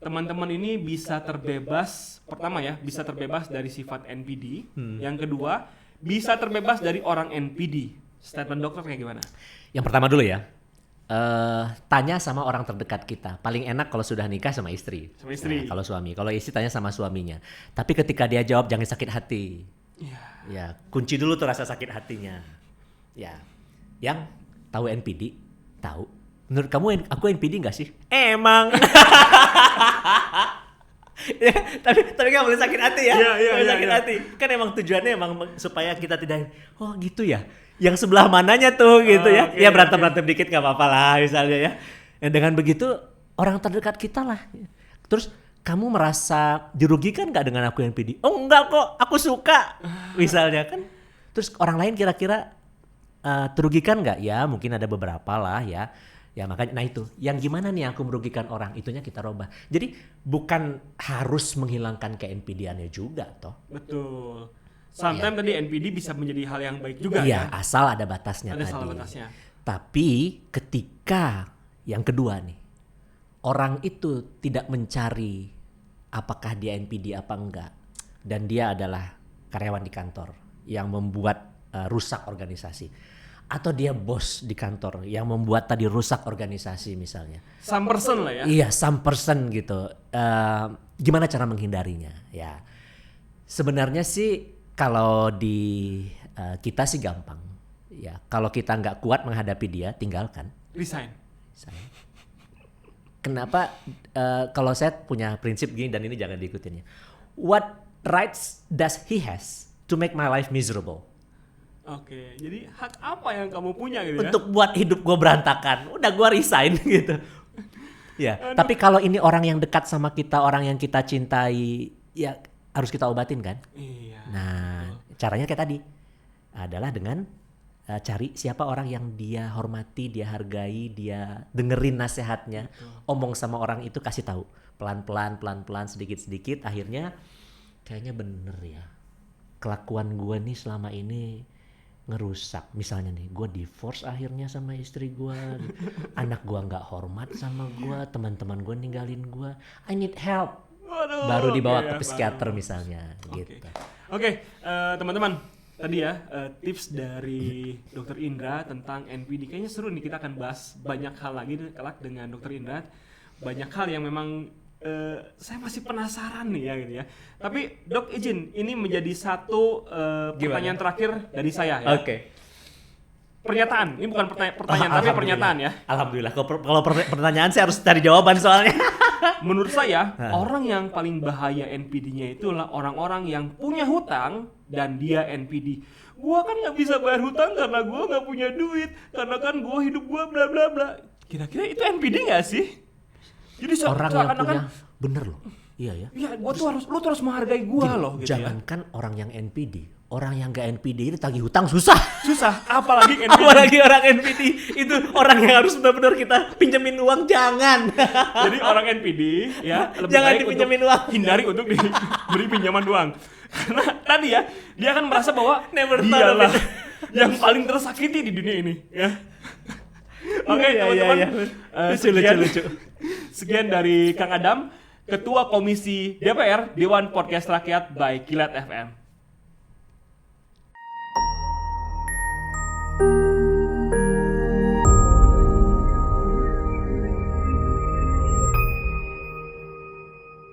teman-teman ini bisa terbebas, pertama ya, bisa terbebas dari sifat NPD. Yang kedua, bisa terbebas dari orang NPD. Statement dokter kayak gimana? Yang pertama dulu ya. Tanya sama orang terdekat kita. Paling enak kalau sudah nikah sama istri. Sama istri. Nah, kalau suami, kalau istri tanya sama suaminya. Tapi ketika dia jawab jangan sakit hati. Iya. Ya, kunci dulu tuh rasa sakit hatinya. Ya. Yang tahu NPD? Tahu. Menurut kamu aku NPD nggak sih? Emang. Ya, tapi nggak boleh sakit hati ya. Iya, Sakit iya. hati. Kan emang tujuannya emang supaya kita tidak, oh gitu ya. Yang sebelah mananya tuh gitu ya. Oke, Ya berantem dikit nggak apa-apa lah misalnya ya. Dan dengan begitu orang terdekat kita lah. Terus kamu merasa dirugikan nggak dengan aku NPD? Oh enggak kok, aku suka. Misalnya kan. Terus orang lain kira-kira terugikan nggak? Ya mungkin ada beberapa lah ya. Ya makanya, nah itu, yang gimana nih aku merugikan orang, itunya kita robah. Jadi bukan harus menghilangkan ke-NPD-annya juga toh. Betul. Sometimes tadi NPD bisa menjadi hal yang baik juga Iya, ya. asal ada batasnya Ada tadi. salah batasnya. Tapi ketika yang kedua nih, orang itu tidak mencari apakah dia NPD apa enggak, dan dia adalah karyawan di kantor yang membuat rusak organisasi. Atau dia bos di kantor yang membuat tadi rusak organisasi misalnya. Some person lah ya. Iya, some person gitu. Gimana cara menghindarinya? Ya, sebenarnya sih kalau di kita sih gampang. Ya, kalau kita nggak kuat menghadapi dia, tinggalkan. Resign. Kenapa? Kalau saya punya prinsip gini dan ini jangan diikutin ya. What rights does he has to make my life miserable? Oke, jadi hak apa yang kamu punya gitu ya? Untuk buat hidup gue berantakan, udah gue resign gitu. Ya, tapi kalau ini orang yang dekat sama kita, orang yang kita cintai, ya harus kita obatin kan. Iya. Nah, caranya kayak tadi adalah dengan cari siapa orang yang dia hormati, dia hargai, dia dengerin nasihatnya, omong sama orang itu, kasih tahu pelan-pelan, sedikit-sedikit, akhirnya kayaknya bener ya. Kelakuan gue nih selama ini ngerusak, misalnya nih gue divorce akhirnya sama istri gue, anak gue nggak hormat sama gue, teman-teman gue ninggalin gue, I need help. Waduh, Baru dibawa oke, ke psikiater baru. misalnya gitu. Oke, teman-teman, tadi ya tips dari Dr. Indra tentang NPD. Kayaknya seru nih, kita akan bahas banyak hal lagi kelak dengan Dr. Indra. Banyak hal yang memang saya masih penasaran nih ya gitu ya. Tapi Dok izin, ini menjadi satu pertanyaan terakhir dari saya ya. Oke. Pernyataan, ini bukan pertanyaan tapi pernyataan ya. Alhamdulillah, kalau pertanyaan saya harus cari jawaban soalnya. Menurut saya, orang yang paling bahaya NPD-nya itulah orang-orang yang punya hutang dan dia NPD. Gua kan nggak bisa bayar hutang karena gua nggak punya duit, karena kan gua hidup gua bla bla bla. Kira-kira itu NPD nggak sih? Jadi Orang yang punya, bener loh. Iya ya. Iya, lu tuh harus menghargai gua loh gitu ya. Jangankan orang yang NPD, orang yang gak NPD ini tagih hutang susah. Susah, apalagi NPD. Apalagi orang NPD itu orang yang harus benar-benar kita pinjemin uang, jangan. Jadi orang NPD ya lebih Jangan baik dipinjemin untuk uang. hindari untuk diberi pinjaman uang. Karena tadi ya dia akan merasa bahwa Never dialah thought of yang paling tersakiti di dunia ini ya. Oke, Iya, teman-teman. iya. Sekian- Lucu. Sekian dari Kang Adam, Ketua Komisi DPR Dewan Podcast Rakyat by Kilat FM.